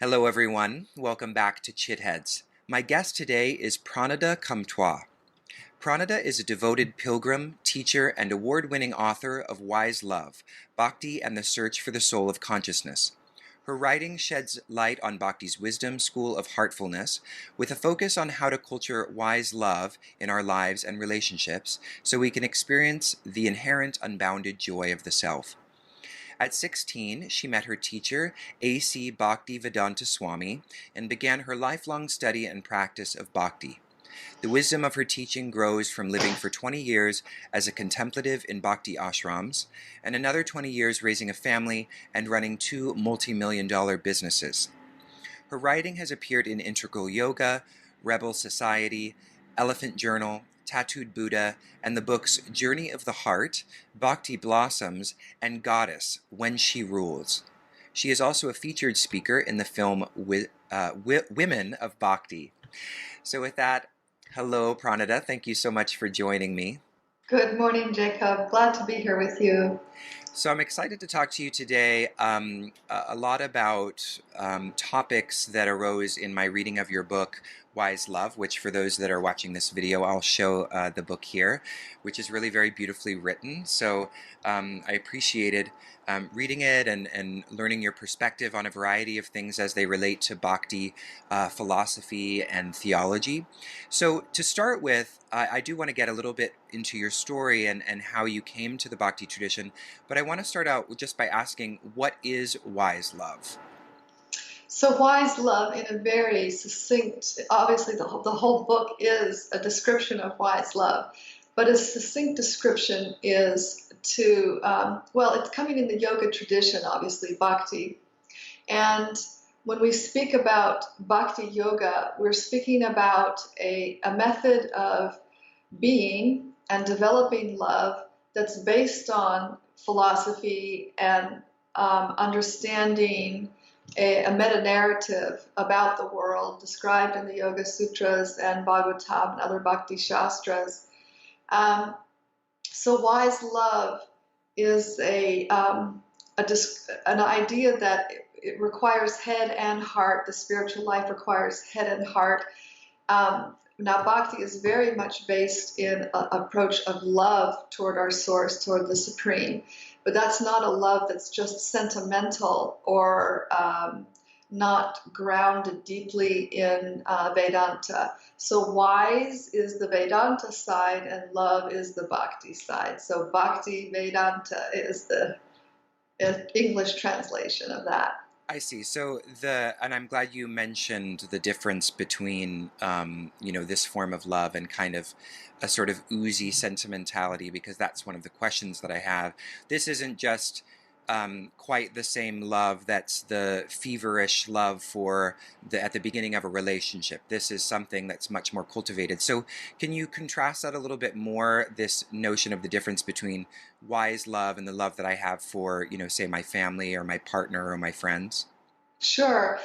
Hello everyone, welcome back to Chitheads. My guest today is Pranada Comtois. Pranada is a devoted pilgrim, teacher, and award-winning author of Wise Love, Bhakti and the Search for the Soul of Consciousness. Her writing sheds light on Bhakti's wisdom school of heartfulness, with a focus on how to culture wise love in our lives and relationships so we can experience the inherent unbounded joy of the self. At 16, she met her teacher, A.C. Bhakti Vedanta Swami, and began her lifelong study and practice of bhakti. The wisdom of her teaching grows from living for 20 years as a contemplative in bhakti ashrams, and another 20 years raising a family and running two multi-million-dollar businesses. Her writing has appeared in Integral Yoga, Rebel Society, Elephant Journal, Tattooed Buddha, and the books Journey of the Heart, Bhakti Blossoms, and Goddess, When She Rules. She is also a featured speaker in the film Women of Bhakti. So with that, hello Pranada, thank you so much for joining me. Good morning, Jacob. Glad to be here with you. So I'm excited to talk to you today a lot about topics that arose in my reading of your book, Wise Love, which for those that are watching this video, I'll show the book here, which is really very beautifully written. So I appreciated reading it and learning your perspective on a variety of things as they relate to Bhakti philosophy and theology. So to start with, I do want to get a little bit into your story and how you came to the Bhakti tradition, but I want to start out just by asking, what is wise love? So wise love, in a very succinct, obviously the whole book is a description of wise love, but a succinct description is it's coming in the yoga tradition, obviously, bhakti. And when we speak about bhakti yoga, we're speaking about a method of being and developing love that's based on philosophy and understanding a meta-narrative about the world described in the Yoga Sutras and Bhagavatam and other Bhakti Shastras. So wise love is an idea that it requires head and heart. The spiritual life requires head and heart. Now, bhakti is very much based in an approach of love toward our source, toward the supreme. But that's not a love that's just sentimental or not grounded deeply in Vedanta. So wise is the Vedanta side and love is the bhakti side. So Bhakti Vedanta is the English translation of that. I see. So and I'm glad you mentioned the difference between, this form of love and kind of a sort of oozy sentimentality, because that's one of the questions that I have. This isn't just quite the same love that's the feverish love at the beginning of a relationship. This is something that's much more cultivated. So can you contrast that a little bit more, this notion of the difference between wise love and the love that I have for, say my family or my partner or my friends? Sure.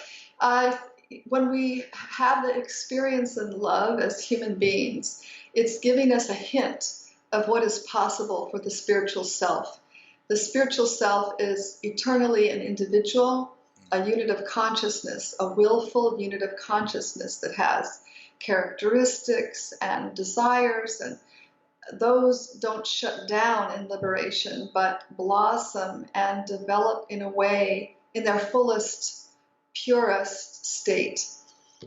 When we have the experience in love as human beings, it's giving us a hint of what is possible for the spiritual self. The spiritual self is eternally an individual, a unit of consciousness, a willful unit of consciousness that has characteristics and desires, and those don't shut down in liberation, but blossom and develop in a way in their fullest, purest state.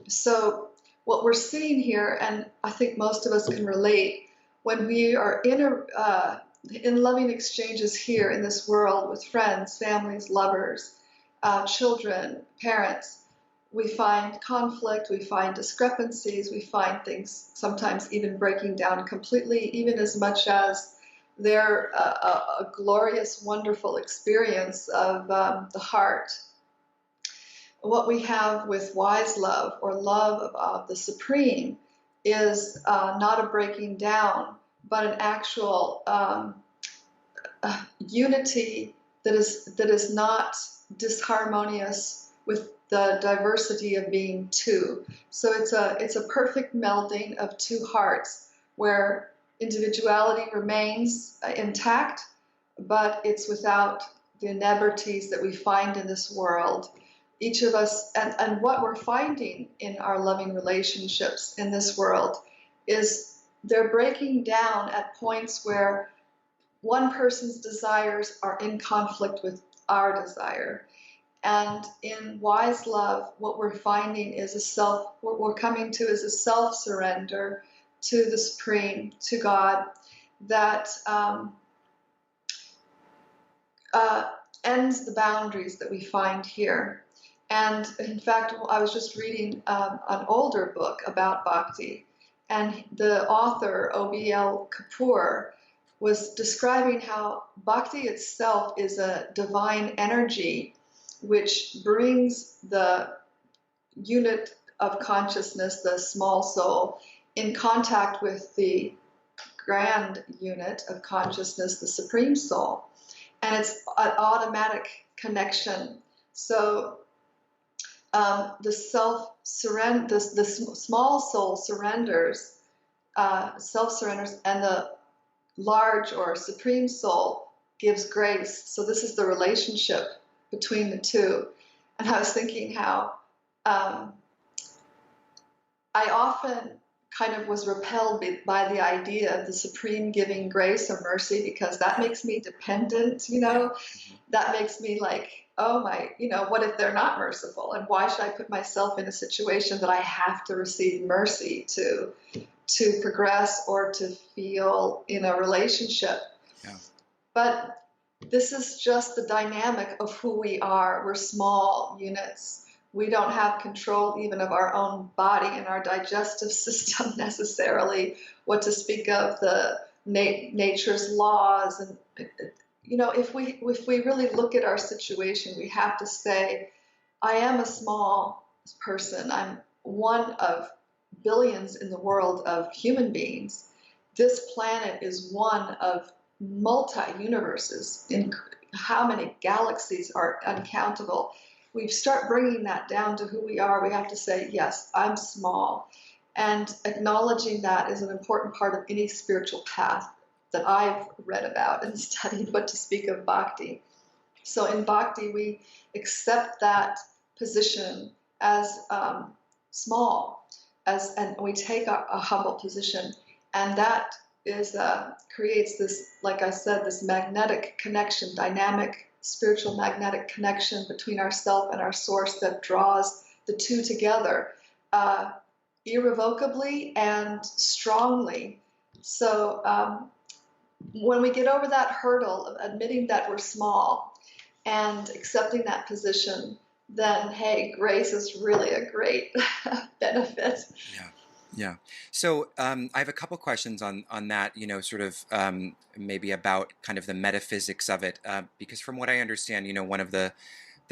So what we're seeing here, and I think most of us can relate, when we are in loving exchanges here in this world with friends, families, lovers, children, parents, we find conflict, we find discrepancies, we find things sometimes even breaking down completely, even as much as they're a glorious, wonderful experience of the heart. What we have with wise love or love of the supreme is not a breaking down, but an actual unity that is not disharmonious with the diversity of being two. So it's a perfect melding of two hearts where individuality remains intact, but it's without the inebrities that we find in this world. each of us, and what we're finding in our loving relationships in this world is they're breaking down at points where one person's desires are in conflict with our desire. And in wise love, what we're finding is what we're coming to is a self-surrender to the Supreme, to God, that ends the boundaries that we find here. And in fact, I was just reading an older book about Bhakti, and the author, O.B.L. Kapoor, was describing how Bhakti itself is a divine energy which brings the unit of consciousness, the small soul, in contact with the grand unit of consciousness, the Supreme Soul. And it's an automatic connection. So the small soul surrenders, self-surrenders, and the large or Supreme Soul gives grace. So this is the relationship between the two. And I was thinking how I often kind of was repelled by the idea of the Supreme giving grace or mercy, because that makes me dependent, that makes me like, oh my, what if they're not merciful? And why should I put myself in a situation that I have to receive mercy to progress or to feel in a relationship? Yeah. But this is just the dynamic of who we are. We're small units. We don't have control even of our own body and our digestive system necessarily, what to speak of the nature's laws. And if we really look at our situation, we have to say, I am a small person. I'm one of billions in the world of human beings. This planet is one of multi-universes. In how many galaxies are uncountable. We start bringing that down to who we are. We have to say, yes, I'm small. And acknowledging that is an important part of any spiritual path that I've read about and studied, what to speak of Bhakti. So in Bhakti, we accept that position as small, and we take a humble position. And that creates this, like I said, this magnetic connection, dynamic, spiritual magnetic connection between ourself and our source that draws the two together irrevocably and strongly. So when we get over that hurdle of admitting that we're small and accepting that position, then, hey, grace is really a great benefit. Yeah. So I have a couple questions on that, sort of maybe about kind of the metaphysics of it, because from what I understand, one of the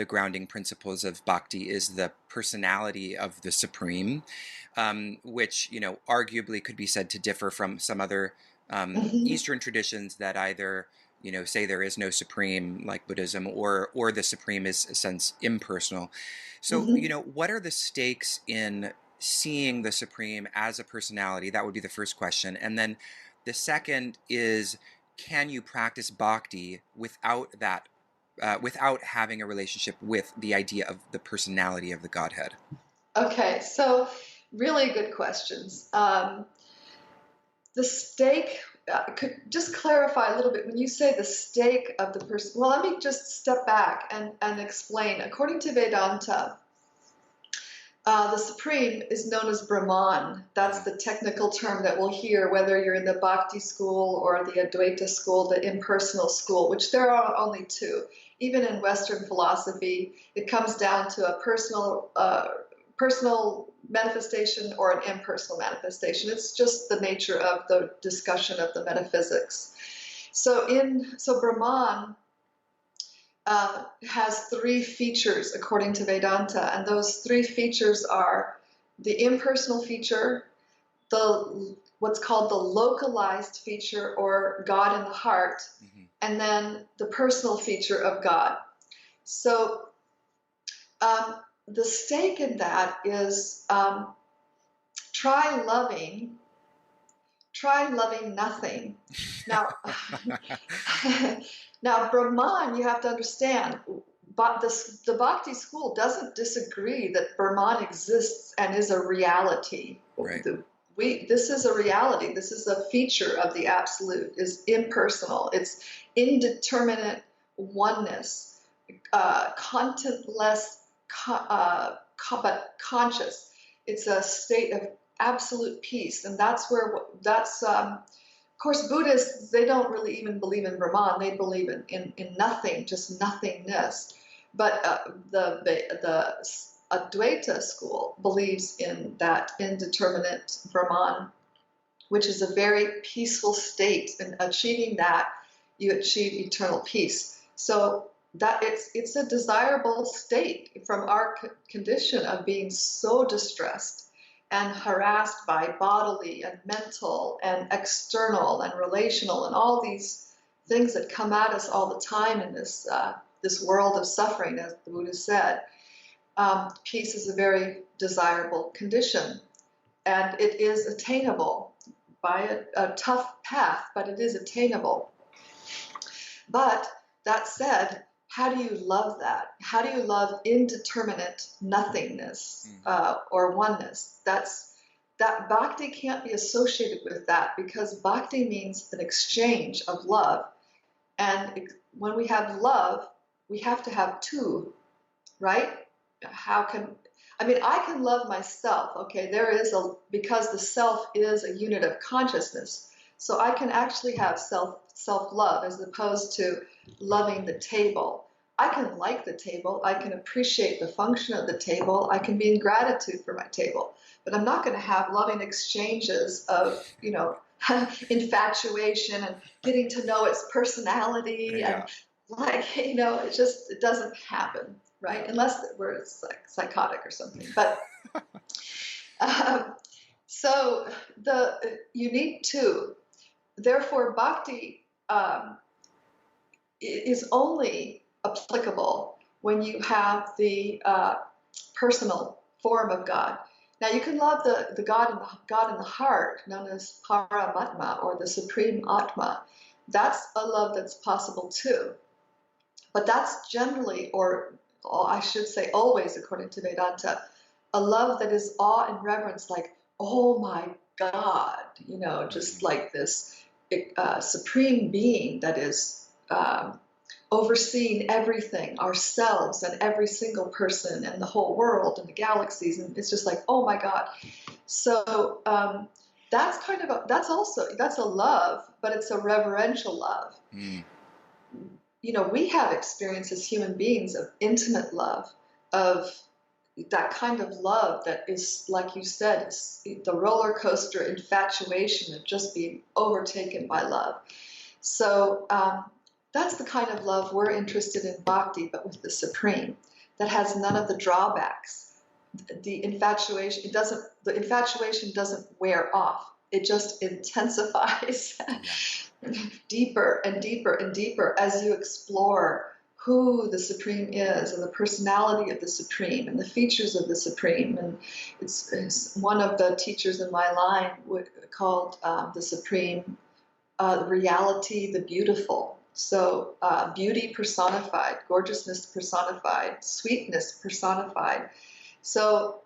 grounding principles of Bhakti is the personality of the Supreme, which, arguably could be said to differ from some other Eastern traditions that either, say there is no Supreme, like Buddhism, or the Supreme is, in a sense, impersonal. So, what are the stakes in seeing the Supreme as a personality? That would be the first question. And then the second is, can you practice Bhakti without that, without having a relationship with the idea of the personality of the Godhead? Okay, so really good questions. The stake, could just clarify a little bit. When you say the stake of the person, well, let me just step back and explain. According to Vedanta, the Supreme is known as Brahman. That's the technical term that we'll hear, whether you're in the Bhakti school or the Advaita school, the impersonal school, which there are only two. Even in Western philosophy, it comes down to a personal manifestation or an impersonal manifestation. It's just the nature of the discussion of the metaphysics. So Brahman has three features according to Vedanta, and those three features are the impersonal feature, what's called the localized feature, or God in the heart, and then the personal feature of God. So the stake in that is try loving nothing. Now, Brahman, you have to understand, but the Bhakti school doesn't disagree that Brahman exists and is a reality. Right. This is a reality. This is a feature of the absolute. Is impersonal. It's indeterminate oneness, contentless, but conscious. It's a state of absolute peace, and that's of course, Buddhists, they don't really even believe in Brahman. They believe in nothing, just nothingness. But the Advaita school believes in that indeterminate Brahman, which is a very peaceful state. And achieving that, you achieve eternal peace. So that it's a desirable state from our condition of being so distressed and harassed by bodily and mental and external and relational and all these things that come at us all the time in this world of suffering, as the Buddha said. Peace is a very desirable condition, and it is attainable by a tough path, but it is attainable. But that said, how do you love that? How do you love indeterminate nothingness or oneness? That bhakti can't be associated with that, because bhakti means an exchange of love. And when we have love, we have to have two, right? I can love myself, okay? Because the self is a unit of consciousness. So I can actually have self-love as opposed to loving the table. I can like the table. I can appreciate the function of the table. I can be in gratitude for my table. But I'm not going to have loving exchanges of, infatuation and getting to know its personality. Yeah. And it doesn't happen, right? Unless we're psychotic or something. But so you need two. Therefore, bhakti is only applicable when you have the personal form of God. Now, you can love the God in the heart, known as Paramatma, or the Supreme Atma. That's a love that's possible too. But that's generally, or I should say always, according to Vedanta, a love that is awe and reverence, like, oh my God, just like this supreme being that is overseeing everything, ourselves and every single person and the whole world and the galaxies, and it's just like, oh my God. So that's a love, but it's a reverential love. We have experience as human beings of intimate love, of that kind of love that is, like you said, is the roller coaster infatuation of just being overtaken by love. So that's the kind of love we're interested in bhakti, but with the Supreme, that has none of the drawbacks. The infatuation doesn't wear off. It just intensifies deeper and deeper and deeper as you explore who the Supreme is and the personality of the Supreme and the features of the Supreme. And it's one of the teachers in my line called the Supreme reality, the beautiful. So beauty personified, gorgeousness personified, sweetness personified. So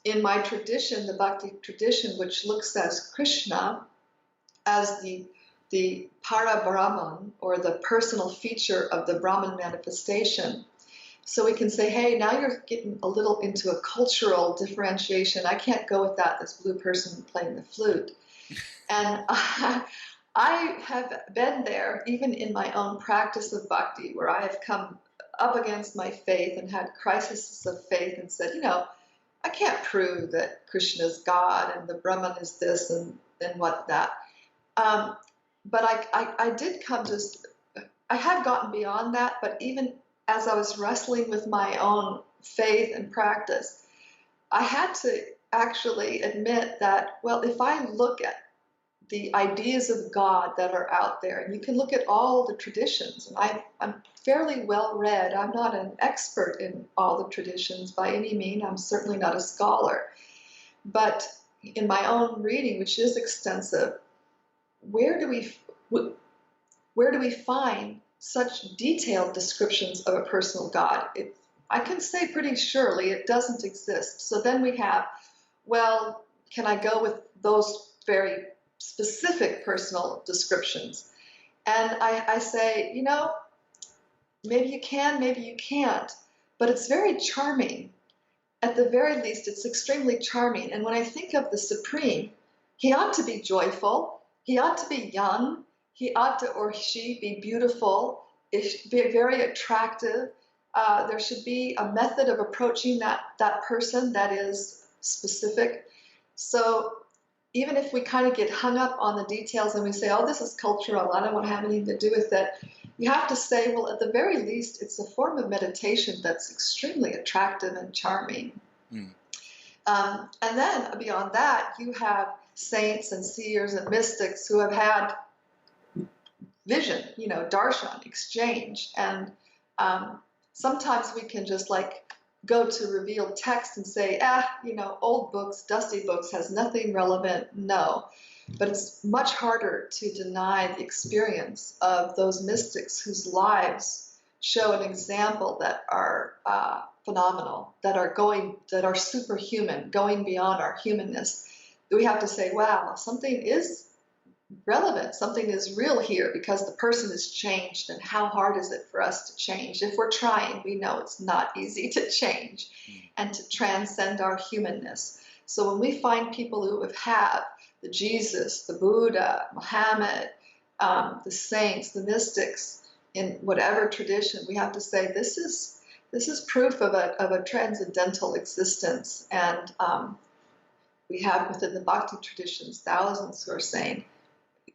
in my tradition, the Bhakti tradition, which looks at Krishna as the para Brahman, or the personal feature of the Brahman manifestation. So we can say, hey, now you're getting a little into a cultural differentiation. I can't go with that, this blue person playing the flute. And I have been there, even in my own practice of bhakti, where I have come up against my faith and had crises of faith and said, I can't prove that Krishna is God and the Brahman is this and what that. But I did come to, I have gotten beyond that, but even as I was wrestling with my own faith and practice, I had to actually admit that, well, if I look at the ideas of God that are out there, and you can look at all the traditions, and I'm fairly well read. I'm not an expert in all the traditions by any means. I'm certainly not a scholar. But in my own reading, which is extensive, where do we find such detailed descriptions of a personal God. I can say pretty surely it doesn't exist. So then we have, well, can I go with those very specific personal descriptions? And I say, maybe you can, maybe you can't, but it's very charming. At the very least, it's extremely charming. And when I think of the Supreme, he ought to be joyful, he ought to be young, he ought to, or she, be beautiful, it should be very attractive. There should be a method of approaching that person that is specific. So even if we kind of get hung up on the details and we say, oh, this is cultural, I don't want to have anything to do with it, you have to say, well, at the very least, it's a form of meditation that's extremely attractive and charming. Mm. And then beyond that, you have saints and seers and mystics who have had vision, darshan, exchange. And sometimes we can just go to revealed text and say, old books, dusty books, has nothing relevant. No. But it's much harder to deny the experience of those mystics whose lives show an example that are phenomenal, that are superhuman, going beyond our humanness. We have to say, wow, something is relevant, something is real here, because the person is changed, and how hard is it for us to change? If we're trying, we know it's not easy to change and to transcend our humanness. So when we find people who have the Jesus, the Buddha, Muhammad, the saints, the mystics, in whatever tradition, we have to say this is proof of a transcendental existence. And we have within the Bhakti traditions thousands who are saying,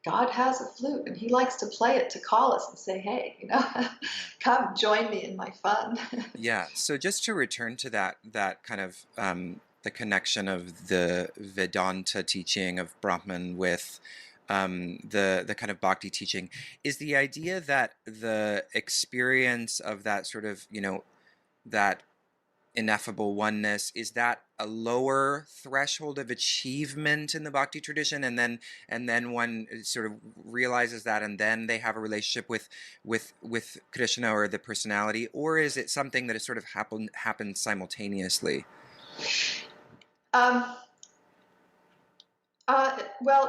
God has a flute and he likes to play it to call us and say, hey, come join me in my fun. Yeah. So just to return to that kind of the connection of the Vedanta teaching of Brahman with the kind of Bhakti teaching, is the idea that the experience of that sort of, that ineffable oneness, is that a lower threshold of achievement in the Bhakti tradition, and then one sort of realizes that, and then they have a relationship with Krishna or the personality, or is it something that has sort of happened simultaneously? Well,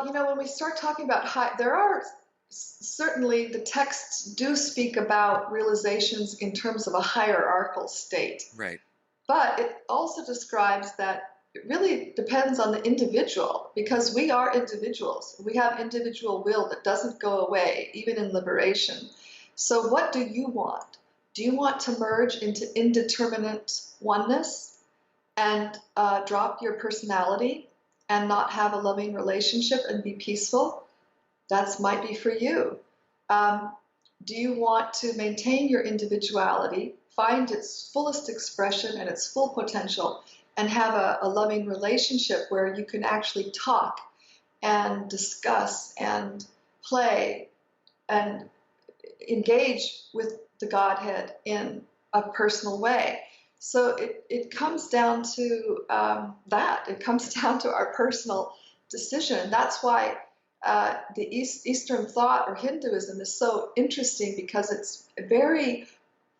when we start talking about there are certainly, the texts do speak about realizations in terms of a hierarchical state. Right. But it also describes that it really depends on the individual, because we are individuals. We have individual will that doesn't go away, even in liberation. So what do you want? Do you want to merge into indeterminate oneness and drop your personality and not have a loving relationship and be peaceful? That might be for you. Do you want to maintain your individuality, find its fullest expression and its full potential, and have a loving relationship where you can actually talk and discuss and play and engage with the Godhead in a personal way? So it comes down to that. It comes down to our personal decision. That's why the Eastern thought or Hinduism is so interesting, because it's very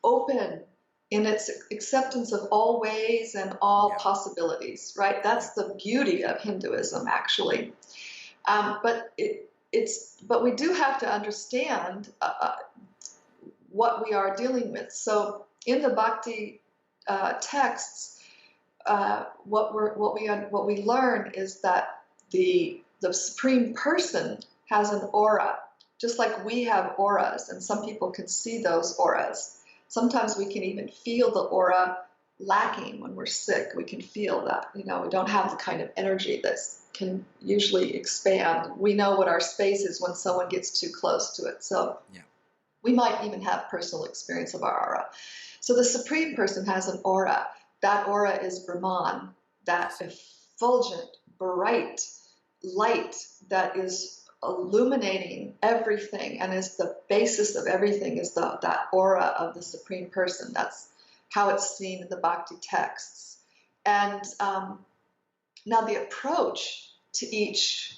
open in its acceptance of all ways and all possibilities, right? That's the beauty of Hinduism, actually. But we do have to understand what we are dealing with. So in the Bhakti texts, what we learn is that the Supreme Person has an aura, just like we have auras, and some people can see those auras. Sometimes we can even feel the aura lacking when we're sick. We can feel that, we don't have the kind of energy that can usually expand. We know what our space is when someone gets too close to it. So we might even have personal experience of our aura. So the Supreme Person has an aura. That aura is Brahman, that effulgent, bright light that is illuminating everything and is the basis of everything, is that aura of the Supreme Person. That's how it's seen in the Bhakti texts. And now the approach to each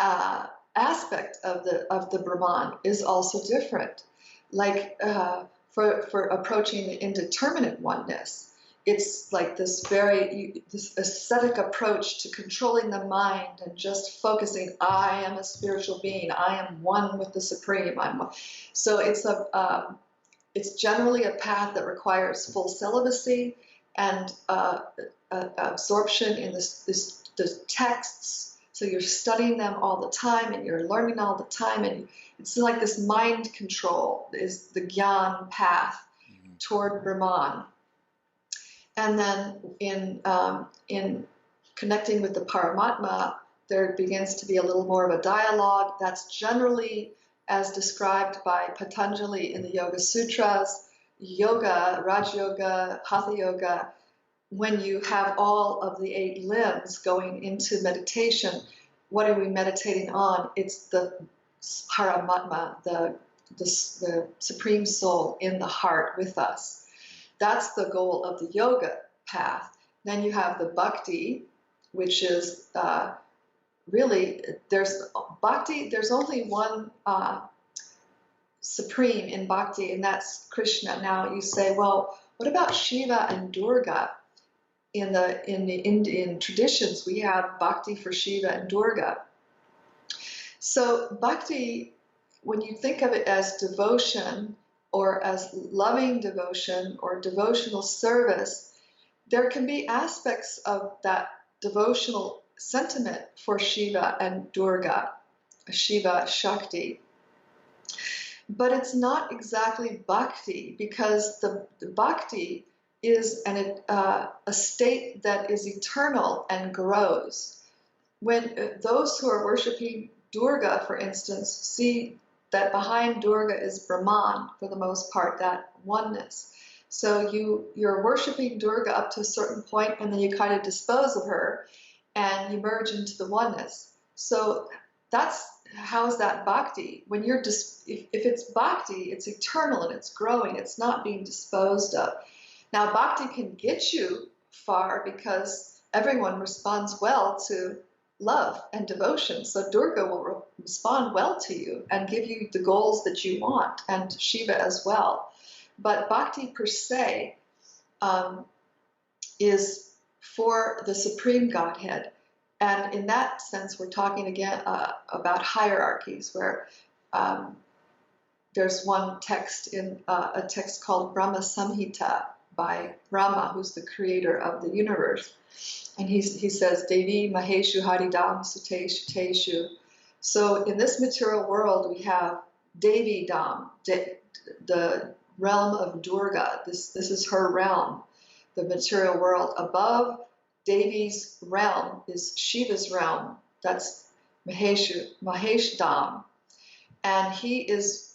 aspect of the Brahman is also different. like for approaching the indeterminate oneness. It's like this this ascetic approach to controlling the mind and just focusing. I am a spiritual being. I am one with the Supreme. So it's generally a path that requires full celibacy and absorption in the texts. So you're studying them all the time and you're learning all the time, and it's like this mind control is the Gyan path toward Brahman. And then in connecting with the Paramatma, there begins to be a little more of a dialogue. That's generally as described by Patanjali in the Yoga Sutras, yoga, Raj Yoga, Hatha Yoga. When you have all of the 8 limbs going into meditation, what are we meditating on? It's the Paramatma, the Supreme Soul in the heart with us. That's the goal of the yoga path. Then you have the bhakti, which is really, there's only one supreme in bhakti, and that's Krishna. Now you say, well, what about Shiva and Durga? In the Indian traditions, we have bhakti for Shiva and Durga. So bhakti, when you think of it as devotion or as loving devotion or devotional service, there can be aspects of that devotional sentiment for Shiva and Durga, Shiva Shakti. But it's not exactly bhakti, because the bhakti is a state that is eternal and grows. When those who are worshiping Durga, for instance, see that behind Durga is Brahman, for the most part, that oneness. So you're worshiping Durga up to a certain point, and then you kind of dispose of her, and you merge into the oneness. So how is that bhakti? When you're if it's bhakti, it's eternal and it's growing. It's not being disposed of. Now, bhakti can get you far because everyone responds well to love and devotion. So Durga will respond well to you and give you the goals that you want, and Shiva as well. But bhakti per se is for the Supreme Godhead. And in that sense, we're talking again about hierarchies, where there's one text in a text called Brahma Samhita by Brahma, who's the creator of the universe. And he says, Devi Maheshu Haridam Suteshu. So in this material world, we have Devi Dam, the realm of Durga. This is her realm, the material world. Above Devi's realm is Shiva's realm. That's Mahesh Dam. And he is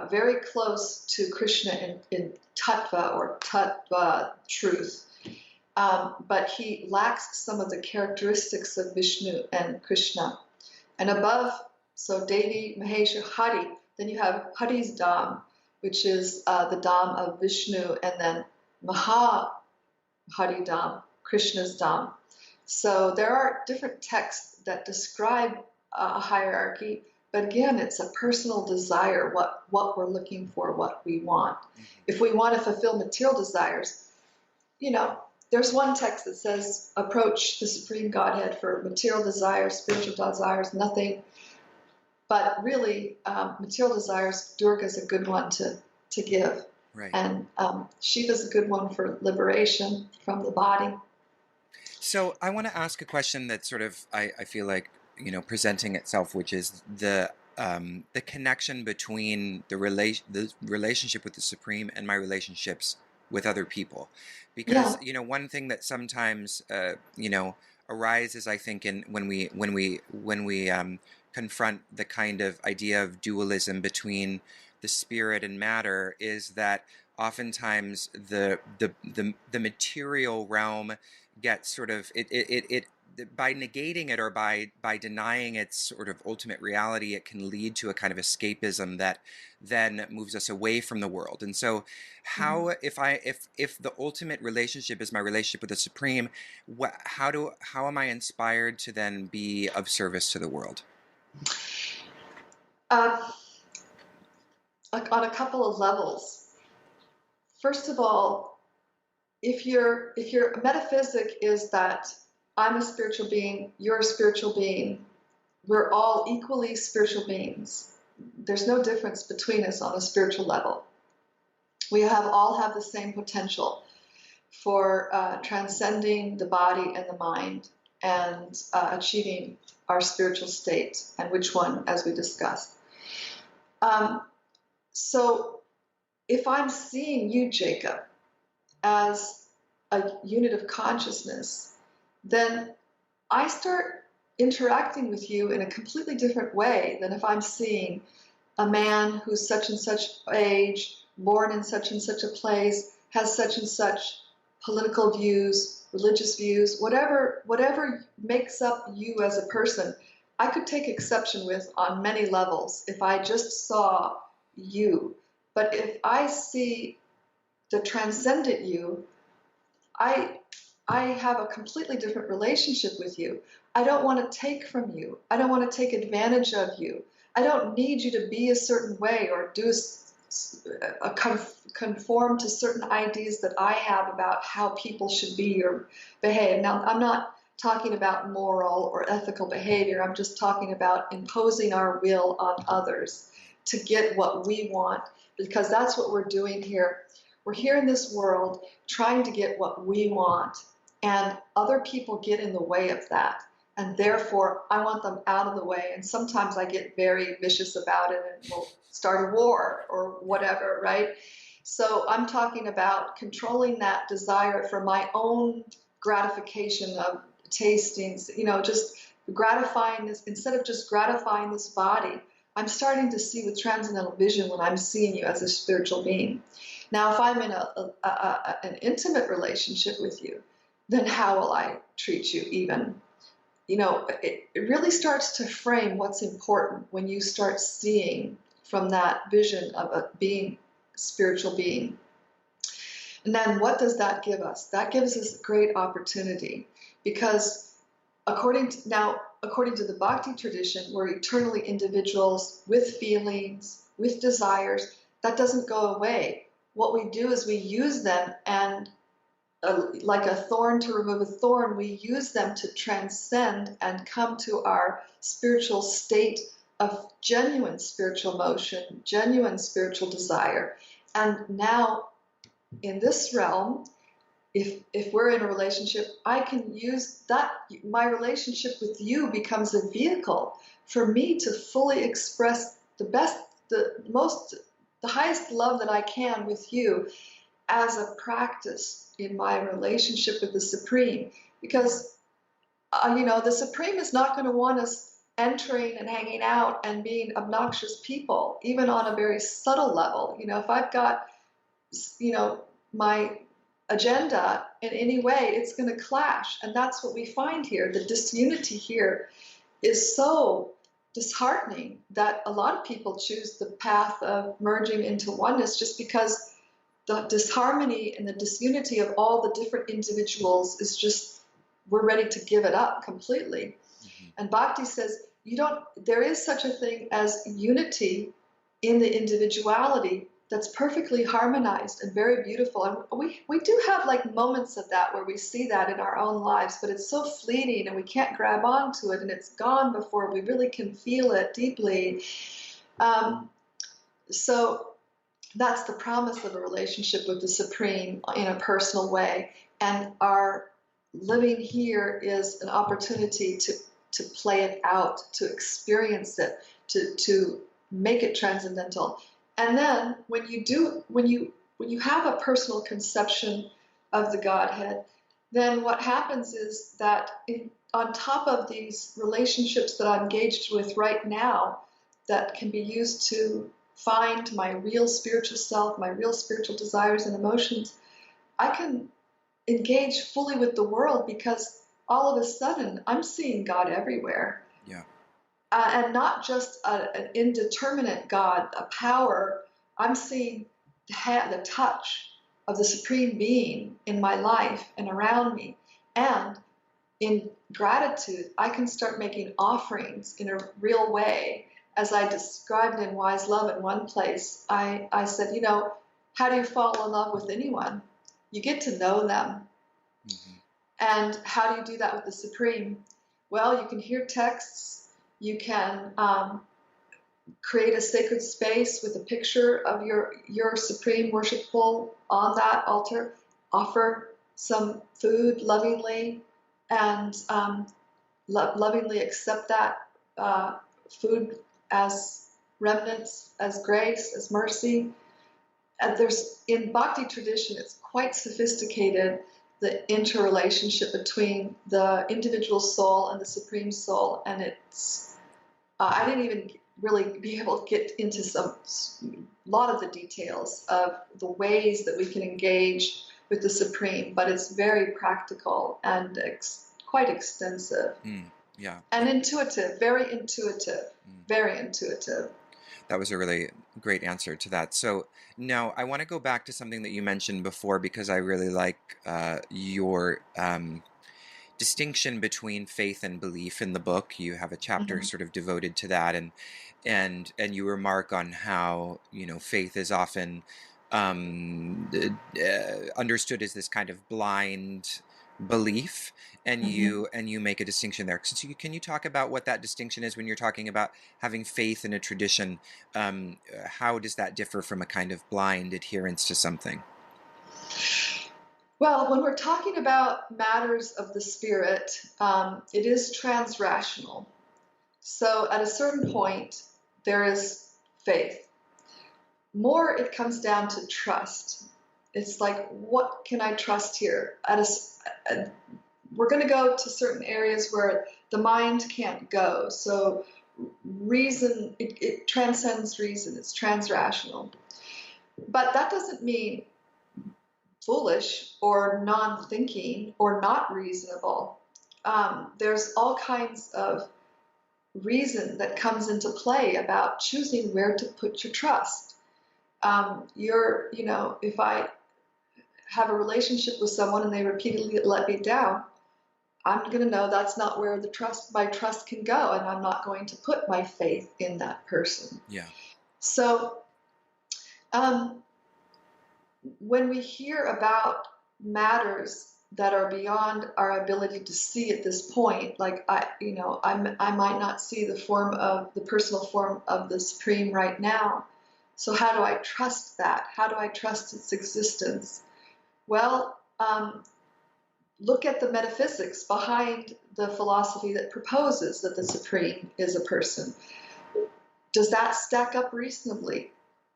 very close to Krishna in tattva or tattva truth. But he lacks some of the characteristics of Vishnu and Krishna. And above, so Devi, Mahesha, Hari, then you have Hari's Dham, which is the Dham of Vishnu, and then Maha Hari Dham, Krishna's Dham. So there are different texts that describe a hierarchy, but again, it's a personal desire, what we're looking for, what we want. If we want to fulfill material desires, there's one text that says, approach the Supreme Godhead for material desires, spiritual desires, nothing. But really, material desires, Durga's a good one to give. Right. And Shiva's a good one for liberation from the body. So I want to ask a question that sort of, I feel like, presenting itself, which is the connection between the relationship with the Supreme and my relationships with other people. Because, one thing that sometimes, arises, I think, when we confront the kind of idea of dualism between the spirit and matter, is that oftentimes the material realm gets sort of it by negating it or by denying its sort of ultimate reality, it can lead to a kind of escapism that then moves us away from the world. And so how, if the ultimate relationship is my relationship with the Supreme, how am I inspired to then be of service to the world? on a couple of levels. First of all, if your metaphysic is that I'm a spiritual being, you're a spiritual being, we're all equally spiritual beings. There's no difference between us on a spiritual level. We all have the same potential for transcending the body and the mind and achieving our spiritual state, and which one, as we discussed. So if I'm seeing you, Jacob, as a unit of consciousness, then I start interacting with you in a completely different way than if I'm seeing a man who's such and such age, born in such and such a place, has such and such political views, religious views, whatever makes up you as a person. I could take exception with on many levels if I just saw you. But if I see the transcendent you, I have a completely different relationship with you. I don't want to take from you. I don't want to take advantage of you. I don't need you to be a certain way or conform to certain ideas that I have about how people should be or behave. Now, I'm not talking about moral or ethical behavior. I'm just talking about imposing our will on others to get what we want, because that's what we're doing here. We're here in this world trying to get what we want, and other people get in the way of that. And therefore, I want them out of the way. And sometimes I get very vicious about it and will start a war or whatever, right? So I'm talking about controlling that desire for my own gratification of tastings, just gratifying this, instead of just gratifying this body. I'm starting to see with transcendental vision when I'm seeing you as a spiritual being. Now, if I'm in an intimate relationship with you, then how will I treat you even? It really starts to frame what's important when you start seeing from that vision of a being, spiritual being. And then what does that give us? That gives us a great opportunity, because according to the Bhakti tradition, we're eternally individuals with feelings, with desires. That doesn't go away. What we do is we use them, and like a thorn to remove a thorn, we use them to transcend and come to our spiritual state of genuine spiritual motion, genuine spiritual desire. And now, in this realm, if we're in a relationship, I can use that. My relationship with you becomes a vehicle for me to fully express the highest love that I can with you as a practice in my relationship with the Supreme. Because, the Supreme is not going to want us entering and hanging out and being obnoxious people, even on a very subtle level. If I've got, my agenda in any way, it's going to clash. And that's what we find here. The disunity here is so disheartening that a lot of people choose the path of merging into oneness, just because the disharmony and the disunity of all the different individuals is just, we're ready to give it up completely. Mm-hmm. And Bhakti says, there is such a thing as unity in the individuality that's perfectly harmonized and very beautiful. And we do have like moments of that where we see that in our own lives, but it's so fleeting and we can't grab onto it, and it's gone before we really can feel it deeply. So that's the promise of a relationship with the Supreme in a personal way. And our living here is an opportunity to play it out, to experience it, to make it transcendental. And then when you have a personal conception of the Godhead, then what happens is that on top of these relationships that I'm engaged with right now, that can be used to find my real spiritual self, my real spiritual desires and emotions, I can engage fully with the world, because all of a sudden I'm seeing God everywhere. Yeah. And not just an indeterminate God, a power. I'm seeing the touch of the Supreme Being in my life and around me. And in gratitude, I can start making offerings in a real way as I described in Wise Love in one place, I said, how do you fall in love with anyone? You get to know them. Mm-hmm. And how do you do that with the Supreme? Well, you can hear texts. You can create a sacred space with a picture of your Supreme worshipful on that altar. Offer some food lovingly, and lovingly accept that food as remnants, as grace, as mercy. And in Bhakti tradition, it's quite sophisticated, the interrelationship between the individual soul and the Supreme Soul. And it's, I didn't even really be able to get into a lot of the details of the ways that we can engage with the Supreme, but it's very practical and quite extensive. Yeah. And intuitive, very intuitive, very intuitive. That was a really great answer to that. So now I want to go back to something that you mentioned before, because I really like your distinction between faith and belief in the book. You have a chapter sort of devoted to that, and you remark on how faith is often understood as this kind of blind belief, and you make a distinction there. So can you talk about what that distinction is when you're talking about having faith in a tradition? How does that differ from a kind of blind adherence to something? Well, when we're talking about matters of the spirit, it is transrational. So at a certain point, there is faith. More, it comes down to trust. It's like, what can I trust here? We're going to go to certain areas where the mind can't go. So reason, it transcends reason. It's transrational. But that doesn't mean foolish or non-thinking or not reasonable. There's all kinds of reason that comes into play about choosing where to put your trust. If I have a relationship with someone and they repeatedly let me down, I'm going to know that's not where my trust can go, and I'm not going to put my faith in that person. Yeah. So, when we hear about matters that are beyond our ability to see at this point, like I might not see the personal form of the Supreme right now. So how do I trust that? How do I trust its existence? Well, look at the metaphysics behind the philosophy that proposes that the Supreme is a person. Does that stack up reasonably?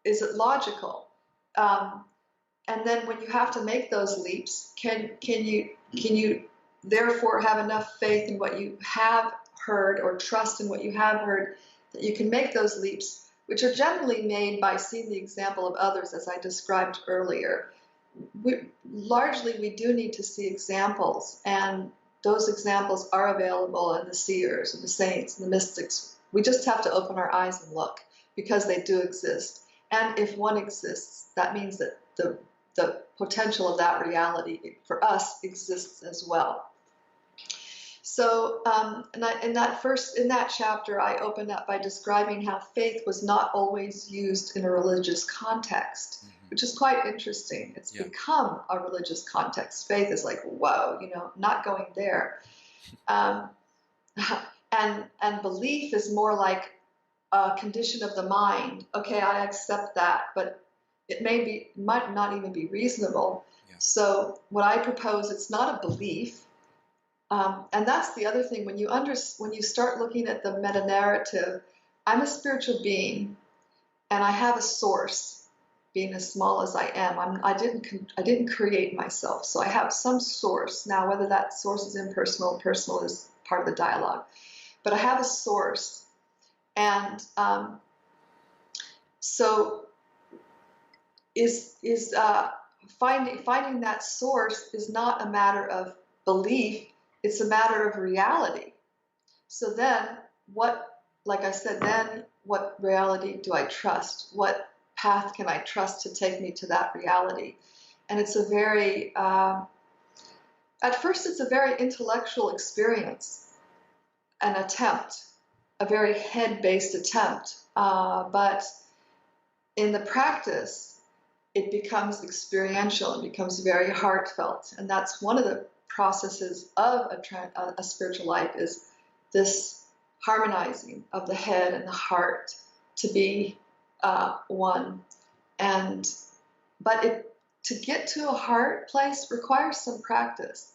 Is it logical? And then when you have to make those leaps, can you therefore have enough faith in what you have heard, or trust in what you have heard, that you can make those leaps, which are generally made by seeing the example of others, as I described earlier. Largely, we do need to see examples, and those examples are available in the seers and the saints and the mystics. We just have to open our eyes and look, because they do exist. And if one exists, that means that the potential of that reality for us exists as well. So in that chapter, I opened up by describing how faith was not always used in a religious context, which is quite interesting. It's become a religious context. Faith is like, whoa, not going there. And belief is more like a condition of the mind. Okay, I accept that, but it might not even be reasonable. Yeah. So what I propose, it's not a belief. And that's the other thing. When you start looking at the meta-narrative, I'm a spiritual being, and I have a source, being as small as I am. I didn't create myself, so I have some source. Now, whether that source is impersonal, personal is part of the dialogue. But I have a source, and so finding that source is not a matter of belief. It's a matter of reality. So then what reality do I trust? What path can I trust to take me to that reality? And it's at first it's a very intellectual experience, an attempt. a very head-based attempt. But in the practice, it becomes experiential and becomes very heartfelt. And that's one of the processes of a spiritual life, is this harmonizing of the head and the heart to be one. But to get to a heart place requires some practice.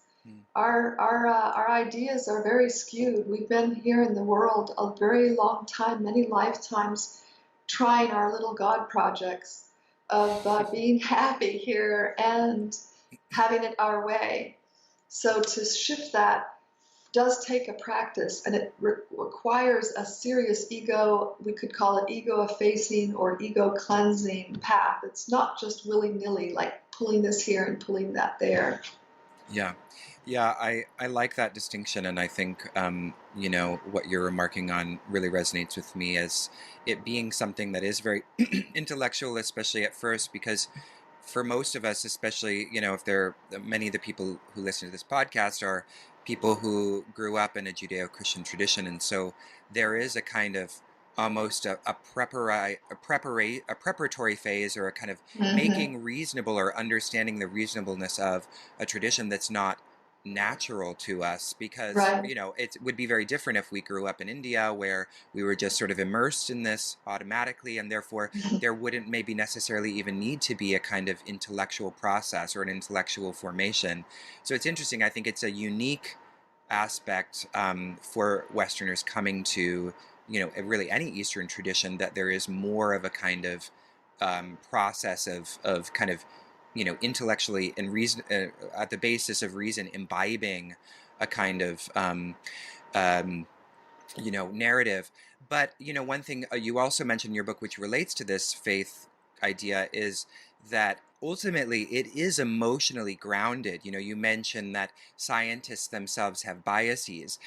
Our ideas are very skewed. We've been here in the world a very long time, many lifetimes, trying our little God projects of being happy here and having it our way. So to shift that does take a practice, and it requires a serious ego, we could call it ego effacing or ego cleansing path. It's not just willy-nilly, like pulling this here and pulling that there. Yeah, I like that distinction, and I think what you're remarking on really resonates with me as it being something that is very intellectual, especially at first, because for most of us, especially if many of the people who listen to this podcast are people who grew up in a Judeo-Christian tradition, and so there is a kind of almost a preparatory phase, or a kind of making reasonable or understanding the reasonableness of a tradition that's not natural to us, because it would be very different if we grew up in India, where we were just sort of immersed in this automatically, and therefore there wouldn't maybe necessarily even need to be a kind of intellectual process or an intellectual formation. So it's interesting. I think it's a unique aspect for Westerners coming to really any Eastern tradition, that there is more of a kind of process of kind of intellectually and reason at the basis of reason, imbibing a kind of narrative. But one thing you also mentioned in your book, which relates to this faith idea, is that ultimately it is emotionally grounded. You mentioned that scientists themselves have biases.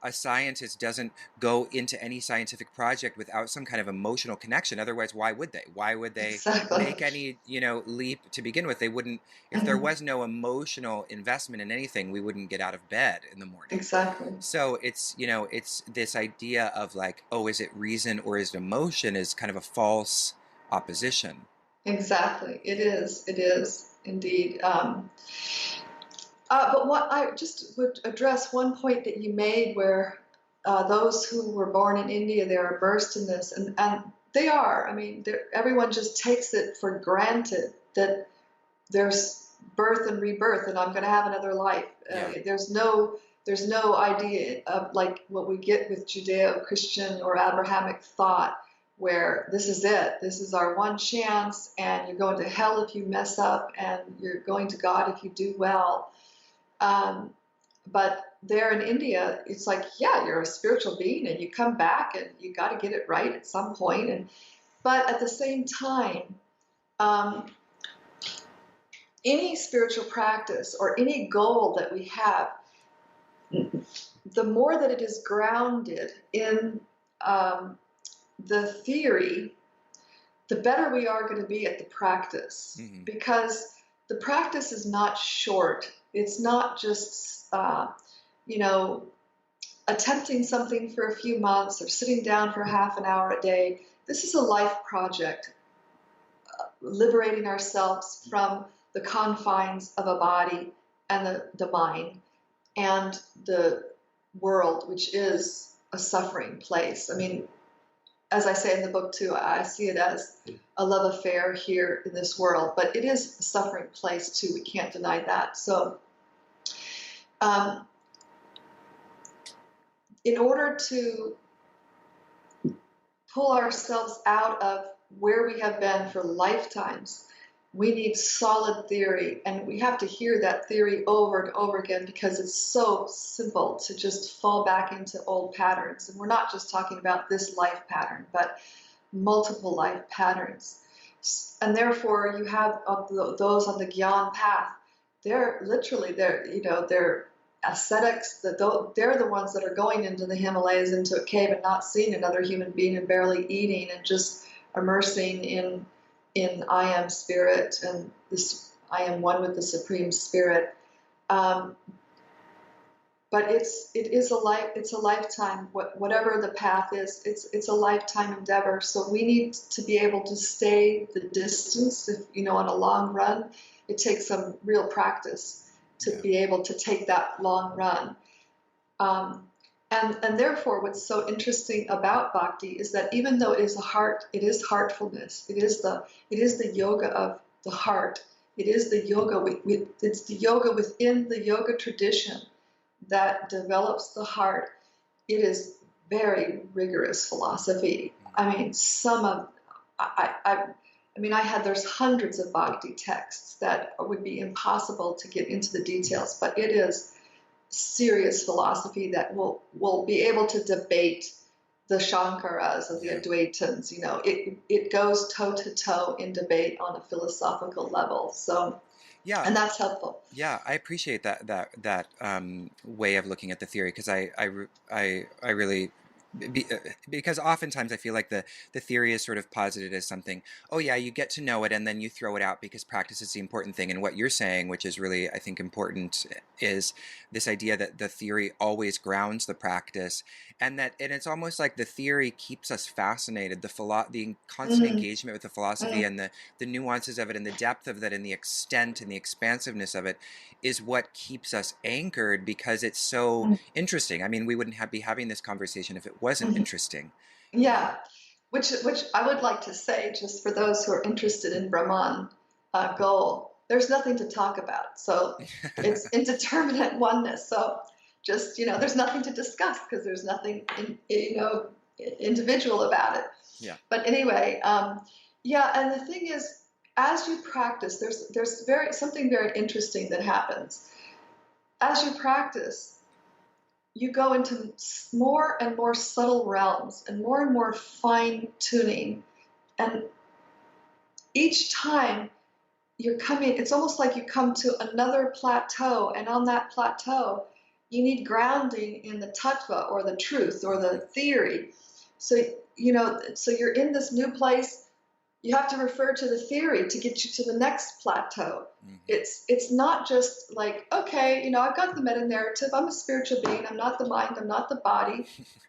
A scientist doesn't go into any scientific project without some kind of emotional connection. Otherwise, why would they? Why would they Exactly. make any, leap to begin with? They wouldn't, if there was no emotional investment in anything, we wouldn't get out of bed in the morning. Exactly. So it's this idea of like, oh, is it reason or is it emotion, is kind of a false opposition. Exactly. It is indeed. But what I just would address one point that you made, where those who were born in India, they're immersed in this, and they are. I mean, everyone just takes it for granted that there's birth and rebirth, and I'm going to have another life. There's no idea of like what we get with Judeo-Christian or Abrahamic thought, where this is it. This is our one chance, and you're going to hell if you mess up, and you're going to God if you do well. But there in India, it's like, yeah, you're a spiritual being, and you come back, and you got to get it right at some point. But at the same time, any spiritual practice or any goal that we have, the more that it is grounded in the theory, the better we are going to be at the practice. Because the practice is not short. It's not just, attempting something for a few months or sitting down for half an hour a day. This is a life project, liberating ourselves from the confines of a body and the mind and the world, which is a suffering place. I mean, as I say in the book too, I see it as a love affair here in this world, but it is a suffering place too. We can't deny that. So in order to pull ourselves out of where we have been for lifetimes, we need solid theory, and we have to hear that theory over and over again, because it's so simple to just fall back into old patterns. And we're not just talking about this life pattern, but multiple life patterns. And therefore, you have those on the Gyan path. They're ascetics. They're the ones that are going into the Himalayas, into a cave, and not seeing another human being, and barely eating, and just immersing in I am spirit, and this I am one with the Supreme Spirit. But but it's a lifetime. Whatever the path is, it's a lifetime endeavor. So we need to be able to stay the distance. If on a long run, it takes some real practice to be able to take that long run. And therefore, what's so interesting about bhakti is that even though it is heartfulness. It is the yoga of the heart. It is the yoga. It's the yoga within the yoga tradition that develops the heart. It is very rigorous philosophy. I mean, there's hundreds of bhakti texts that would be impossible to get into the details, but it is serious philosophy that will be able to debate the Shankaras and the Advaitins. It goes toe to toe in debate on a philosophical level. So, and that's helpful. Yeah, I appreciate that way of looking at the theory, because I really. Because oftentimes I feel like the theory is sort of posited as something, oh yeah, you get to know it and then you throw it out because practice is the important thing. And what you're saying, which is really, I think, important, is this idea that the theory always grounds the practice, and it's almost like the theory keeps us fascinated. The constant engagement with the philosophy and the nuances of it and the depth of it and the extent and the expansiveness of it is what keeps us anchored, because it's so interesting. I mean, we wouldn't be having this conversation if it wasn't interesting. Yeah, which I would like to say, just for those who are interested in Brahman goal, there's nothing to talk about. So it's indeterminate oneness. So just, there's nothing to discuss because there's nothing, individual about it. Yeah. But anyway, and the thing is, as you practice, there's something very interesting that happens. As you practice, you go into more and more subtle realms and more fine tuning. And each time you're coming, it's almost like you come to another plateau. And on that plateau, you need grounding in the tattva or the truth or the theory. So, so you're in this new place. You have to refer to the theory to get you to the next plateau. It's not just like, okay, I've got the meta-narrative. I'm a spiritual being. I'm not the mind. I'm not the body.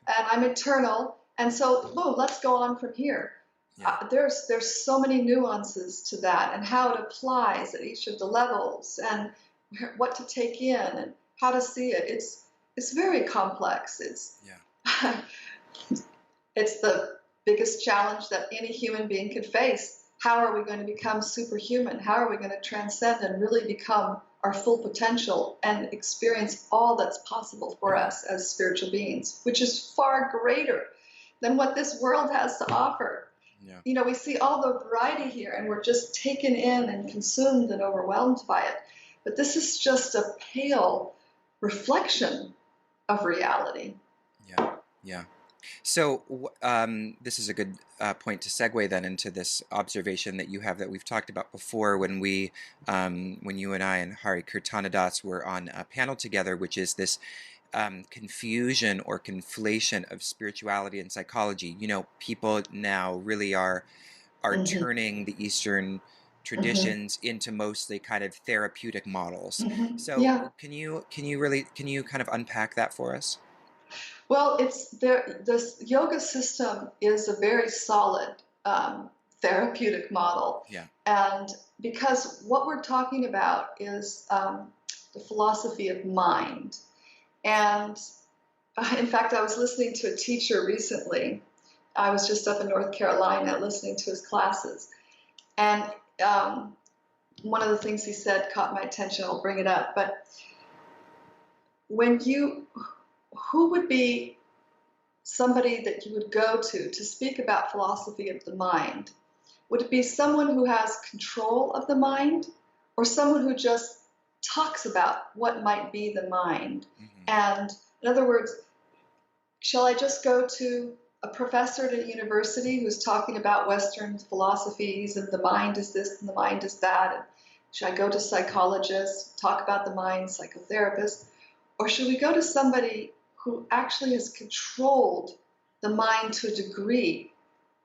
And I'm eternal. And so, let's go on from here. Yeah. There's so many nuances to that and how it applies at each of the levels and what to take in and how to see it. It's very complex. It's the biggest challenge that any human being could face. How are we going to become superhuman? How are we going to transcend and really become our full potential and experience all that's possible for us as spiritual beings, which is far greater than what this world has to offer? Yeah. We see all the variety here and we're just taken in and consumed and overwhelmed by it. But this is just a pale reflection of reality. Yeah. So this is a good point to segue then into this observation that you have that we've talked about before when you and I and Hari Kirtanadas were on a panel together, which is this confusion or conflation of spirituality and psychology. People now really are turning the Eastern traditions into mostly kind of therapeutic models. So can you kind of unpack that for us? Well, this yoga system is a very solid therapeutic model. Yeah. And because what we're talking about is the philosophy of mind. And in fact, I was listening to a teacher recently. I was just up in North Carolina listening to his classes. And one of the things he said caught my attention. I'll bring it up. But who would be somebody that you would go to speak about philosophy of the mind? Would it be someone who has control of the mind or someone who just talks about what might be the mind? And in other words, shall I just go to a professor at a university who's talking about Western philosophies and the mind is this and the mind is that? And should I go to psychologists, talk about the mind, psychotherapists? Or should we go to somebody who actually has controlled the mind to a degree?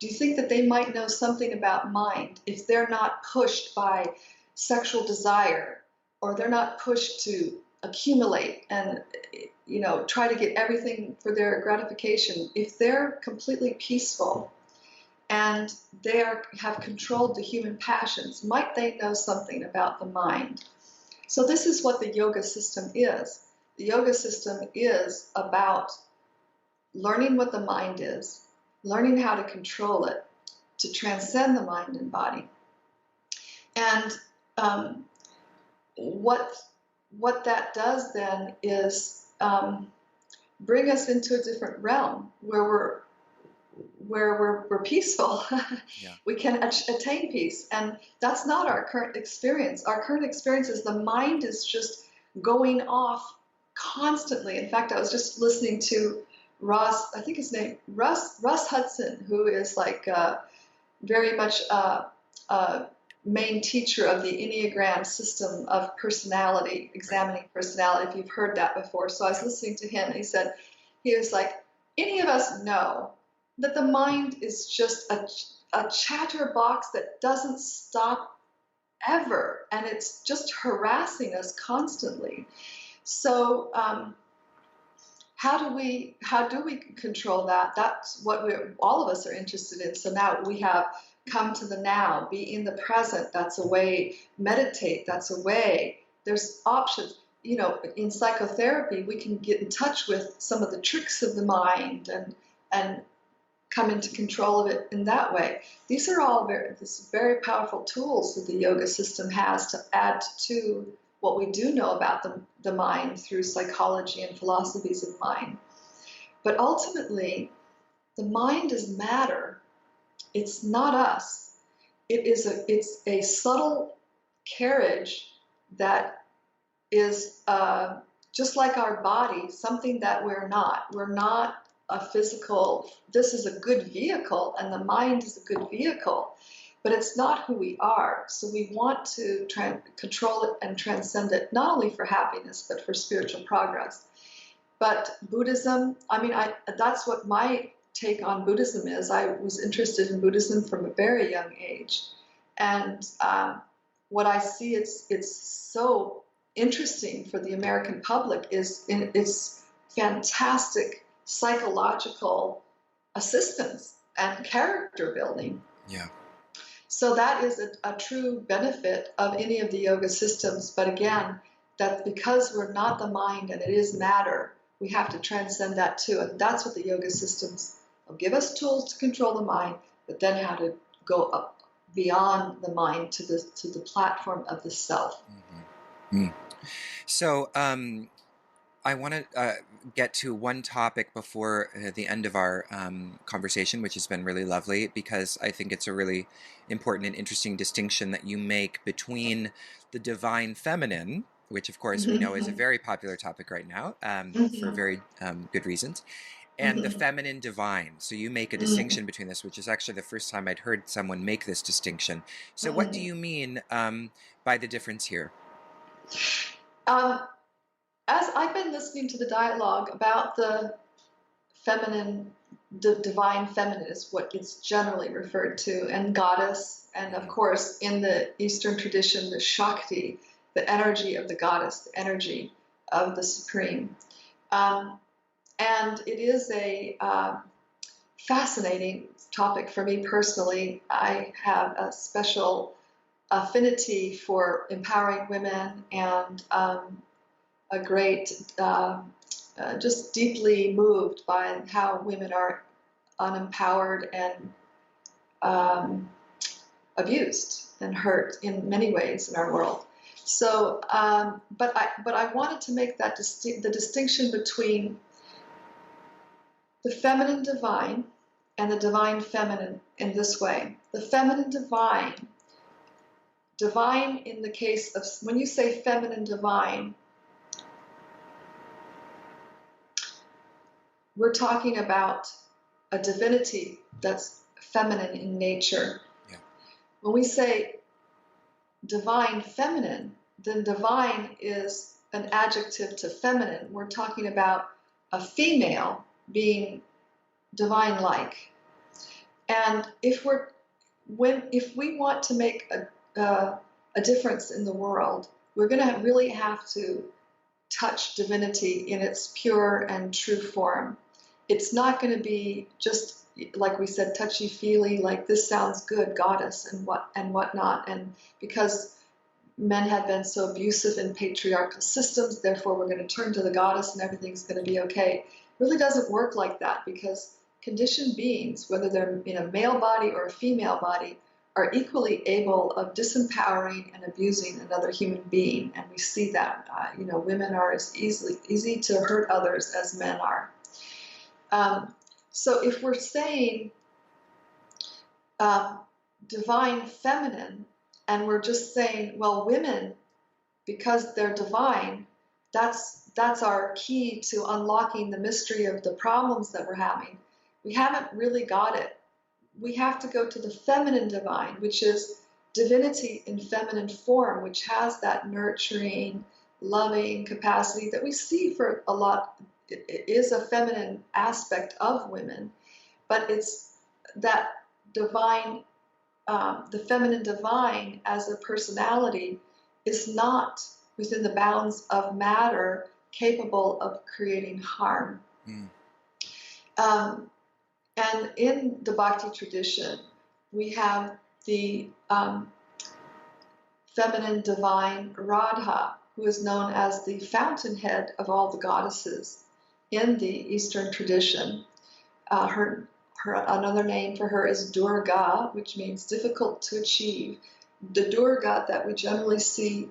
Do you think that they might know something about mind if they're not pushed by sexual desire or they're not pushed to accumulate and, try to get everything for their gratification, if they're completely peaceful and have controlled the human passions, might they know something about the mind? So this is what the yoga system is. The yoga system is about learning what the mind is, learning how to control it, to transcend the mind and body. And what that does then is bring us into a different realm where we're peaceful. Yeah. We can attain peace, and that's not our current experience. Our current experience is the mind is just going off constantly. In fact, I was just listening to Ross, I think his name, Russ Hudson, who is like very much a main teacher of the Enneagram system of personality, examining personality, if you've heard that before. So I was listening to him, and he was like, any of us know that the mind is just a chatterbox that doesn't stop ever, and it's just harassing us constantly. So how do we control that? That's what all of us are interested in. So now we have come to the now, be in the present. That's a way. Meditate. That's a way. There's options. In psychotherapy, we can get in touch with some of the tricks of the mind and come into control of it in that way. These are all very powerful tools that the yoga system has to add to what we do know about the mind through psychology and philosophies of mind. But ultimately, the mind is matter. It's not us. It's a subtle carriage that is just like our body, something that we're not. We're not a physical, this is a good vehicle, and the mind is a good vehicle, but it's not who we are. So we want to control it and transcend it, not only for happiness, but for spiritual progress. But Buddhism, that's what my take on Buddhism is. I was interested in Buddhism from a very young age. And what I see, it's so interesting for the American public is in its fantastic psychological assistance and character building. Yeah. So that is a true benefit of any of the yoga systems. But again, that because we're not the mind and it is matter, we have to transcend that too. And that's what the yoga systems will give us, tools to control the mind, but then how to go up beyond the mind to the platform of the self. Mm-hmm. So I want to get to one topic before the end of our conversation, which has been really lovely, because I think it's a really important and interesting distinction that you make between the divine feminine, which of course we know is a very popular topic right now for very good reasons, and the feminine divine. So you make a distinction between this, which is actually the first time I'd heard someone make this distinction. So what do you mean by the difference here? As I've been listening to the dialogue about the feminine, the divine feminine is what it's generally referred to, and goddess, and of course in the Eastern tradition, the Shakti, the energy of the goddess, the energy of the supreme. And it is a fascinating topic for me personally. I have a special affinity for empowering women and a great, just deeply moved by how women are unempowered and abused and hurt in many ways in our world. So, but I wanted to make that the distinction between the feminine divine and the divine feminine in this way. The feminine divine in the case of, when you say feminine divine, we're talking about a divinity that's feminine in nature. Yeah. When we say divine feminine, then divine is an adjective to feminine. We're talking about a female being divine-like. And if we want to make a difference in the world, we're going to really have to touch divinity in its pure and true form. It's not going to be just, like we said, touchy-feely, like this sounds good, goddess, and whatnot. And because men have been so abusive in patriarchal systems, therefore we're going to turn to the goddess and everything's going to be okay. It really doesn't work like that, because conditioned beings, whether they're in a male body or a female body, are equally able of disempowering and abusing another human being. And we see that, women are as easy to hurt others as men are. So if we're saying divine feminine, and we're just saying, well, women, because they're divine, that's our key to unlocking the mystery of the problems that we're having, we haven't really got it. We have to go to the feminine divine, which is divinity in feminine form, which has that nurturing, loving capacity that we see for a lot. It is a feminine aspect of women, but it's that divine, the feminine divine as a personality is not within the bounds of matter capable of creating harm. And in the Bhakti tradition, we have the feminine divine Radha, who is known as the fountainhead of all the goddesses in the Eastern tradition. Another name for her is Durga, which means difficult to achieve. The Durga that we generally see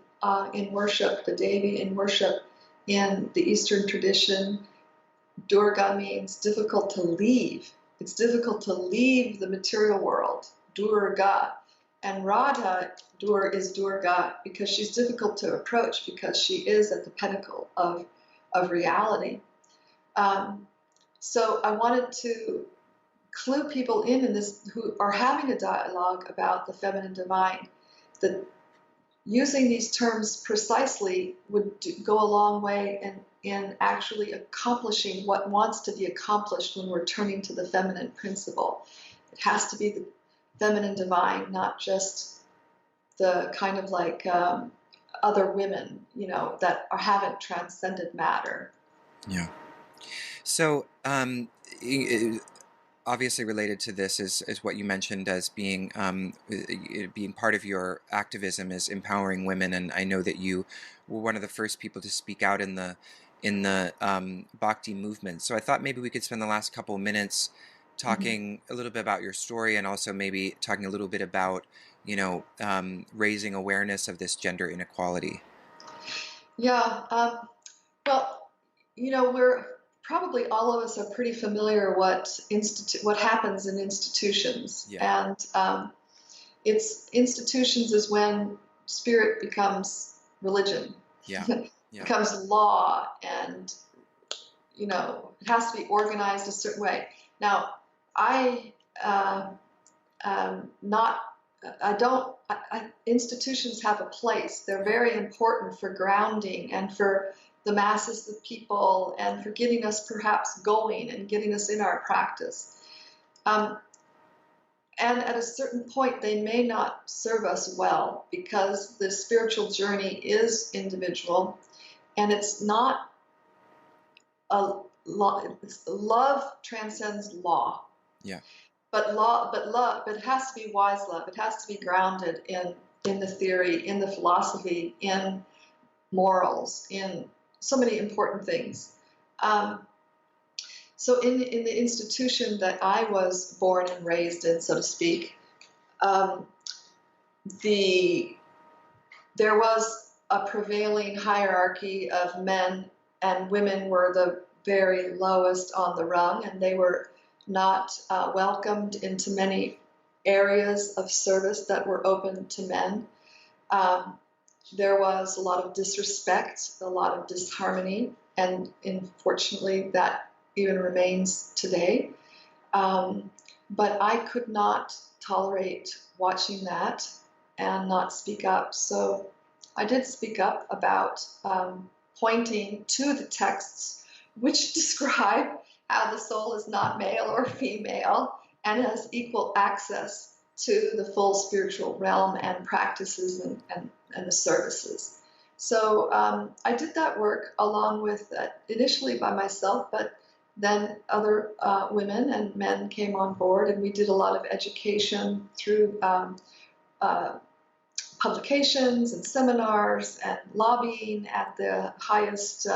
in worship, the Devi in worship in the Eastern tradition, Durga means difficult to leave. It's difficult to leave the material world, Durga. And Radha is Durga because she's difficult to approach, because she is at the pinnacle of reality. So I wanted to clue people in this who are having a dialogue about the feminine divine, that using these terms precisely would go a long way in actually accomplishing what wants to be accomplished when we're turning to the feminine principle. It has to be the feminine divine, not just the kind of like other women, that haven't transcended matter. Yeah. So, obviously related to this is what you mentioned as being part of your activism is empowering women, and I know that you were one of the first people to speak out in the Bhakti movement. So I thought maybe we could spend the last couple of minutes talking a little bit about your story, and also maybe talking a little bit about raising awareness of this gender inequality. Yeah. Well, we're probably all of us are pretty familiar what happens in institutions. Yeah. And it's institutions is when spirit becomes religion. Yeah. Yeah. Becomes law, and it has to be organized a certain way. Now, institutions have a place. They're very important for grounding and for the masses of people, and for getting us perhaps going and getting us in our practice. And at a certain point, they may not serve us well, because the spiritual journey is individual, and it's not a law. Love transcends law. Yeah. But it has to be wise love. It has to be grounded in the theory, in the philosophy, in morals, in so many important things. So in the institution that I was born and raised in, so to speak, there was a prevailing hierarchy of men, and women were the very lowest on the rung, and they were not welcomed into many areas of service that were open to men. There was a lot of disrespect, a lot of disharmony, and unfortunately that even remains today. But I could not tolerate watching that and not speak up. So I did speak up about pointing to the texts which describe how the soul is not male or female and has equal access to the full spiritual realm and practices and the services. So I did that work along with, initially by myself, but then other women and men came on board, and we did a lot of education through uh, publications and seminars and lobbying at the highest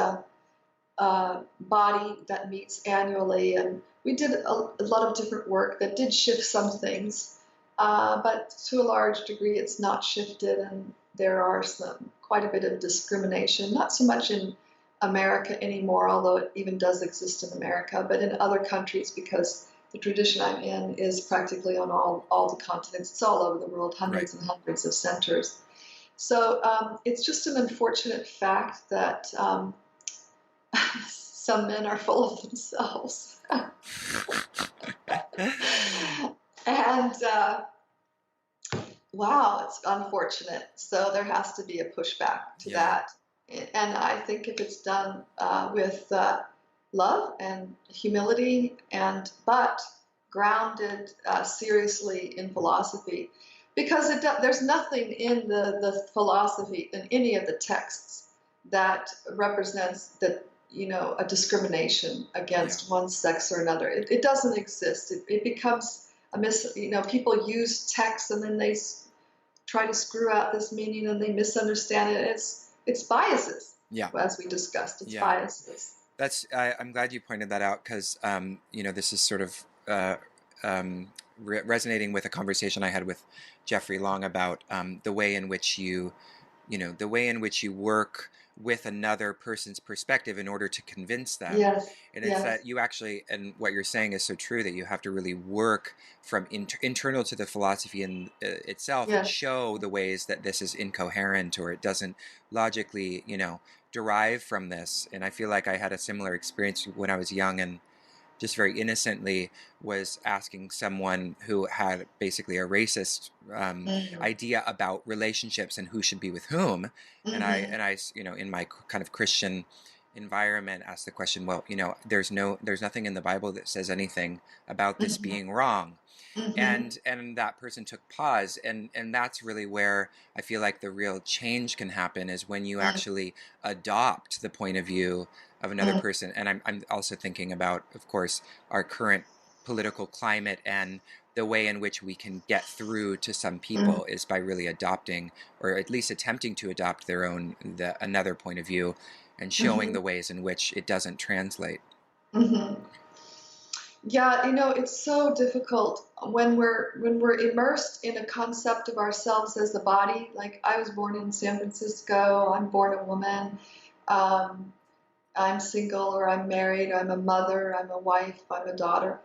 body that meets annually. And we did a lot of different work that did shift some things, but to a large degree it's not shifted, and there are quite a bit of discrimination, not so much in America anymore, although it even does exist in America, but in other countries, because the tradition I'm in is practically on all the continents. It's all over the world, hundreds and hundreds of centers. So it's just an unfortunate fact that some men are full of themselves. And wow, it's unfortunate. So there has to be a pushback to that. And I think if it's done with love and humility, but grounded seriously in philosophy, because there's nothing in the philosophy, in any of the texts, that represents that, a discrimination against one sex or another. It doesn't exist. It becomes people use text and then they try to screw out this meaning and they misunderstand it. It's biases. Yeah. As we discussed, it's biases. I'm glad you pointed that out, because this is sort of resonating with a conversation I had with Jeffrey Long about the way in which you work with another person's perspective in order to convince them. Yes. And it's that you actually, and what you're saying is so true, that you have to really work from internal to the philosophy in itself, and show the ways that this is incoherent, or it doesn't logically, derive from this. And I feel like I had a similar experience when I was young, and just very innocently was asking someone who had basically a racist idea about relationships and who should be with whom. And I, in my kind of Christian environment, asked the question, well, there's nothing in the Bible that says anything about this being wrong. And that person took pause, and that's really where I feel like the real change can happen, is when you actually adopt the point of view of another person. And I'm also thinking about, of course, our current political climate, and the way in which we can get through to some people is by really adopting, or at least attempting to adopt another point of view, and showing the ways in which it doesn't translate. Yeah, it's so difficult when we're immersed in a concept of ourselves as a body. Like, I was born in San Francisco. I'm born a woman. I'm single, or I'm married. I'm a mother. I'm a wife. I'm a daughter.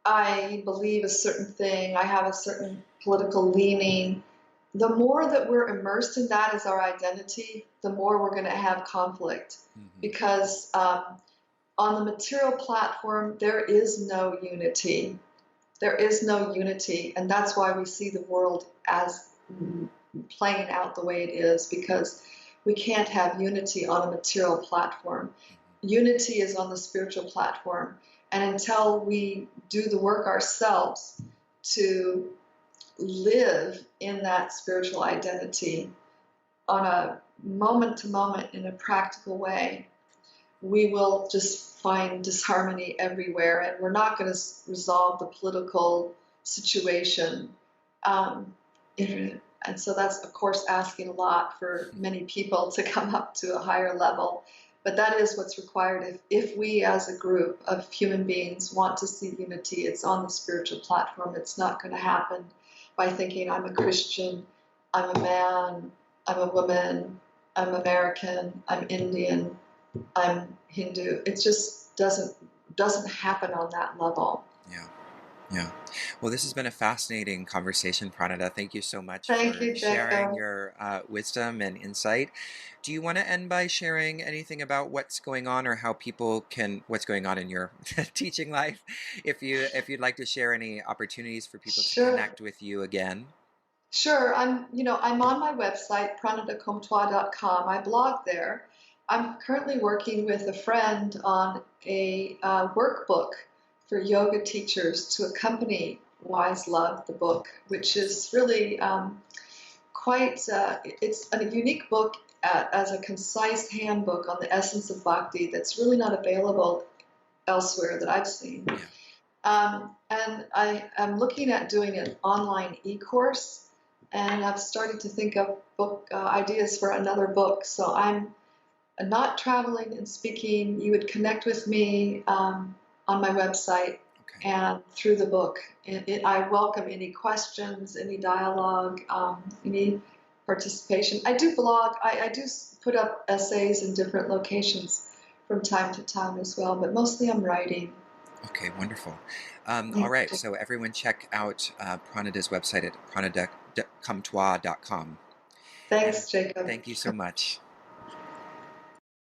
I believe a certain thing. I have a certain political leaning. The more that we're immersed in that as our identity, the more we're going to have conflict, because on the material platform, there is no unity. There is no unity, and that's why we see the world as playing out the way it is, because we can't have unity on a material platform. Unity is on the spiritual platform, and until we do the work ourselves to live in that spiritual identity on a moment-to-moment, in a practical way, we will just find disharmony everywhere, and we're not going to resolve the political situation. And so that's, of course, asking a lot for many people to come up to a higher level. But that is what's required if we as a group of human beings want to see unity. It's on the spiritual platform. It's not going to happen by thinking, I'm a Christian, I'm a man, I'm a woman, I'm American, I'm Indian, I'm Hindu. It just doesn't happen on that level. Yeah. Well, this has been a fascinating conversation, Pranada. Thank you so much for sharing your wisdom and insight. Do you want to end by sharing anything about what's going on, or what's going on in your teaching life? If you'd like to share any opportunities for people to connect with you again. Sure. I'm on my website, pranadacomtois.com. I blog there. I'm currently working with a friend on a workbook for yoga teachers to accompany Wise Love, the book, which is really it's a unique book as a concise handbook on the essence of bhakti that's really not available elsewhere that I've seen. Yeah. And I am looking at doing an online e-course, and I've started to think of book ideas for another book. So I'm not traveling and speaking. You would connect with me on my website and through the book. I welcome any questions, any dialogue, any participation. I do blog. I do put up essays in different locations from time to time as well, but mostly I'm writing. Okay, wonderful. All right, so everyone check out Pranada's website at pranadacomtois.com. Thanks, Jacob. Thank you so much.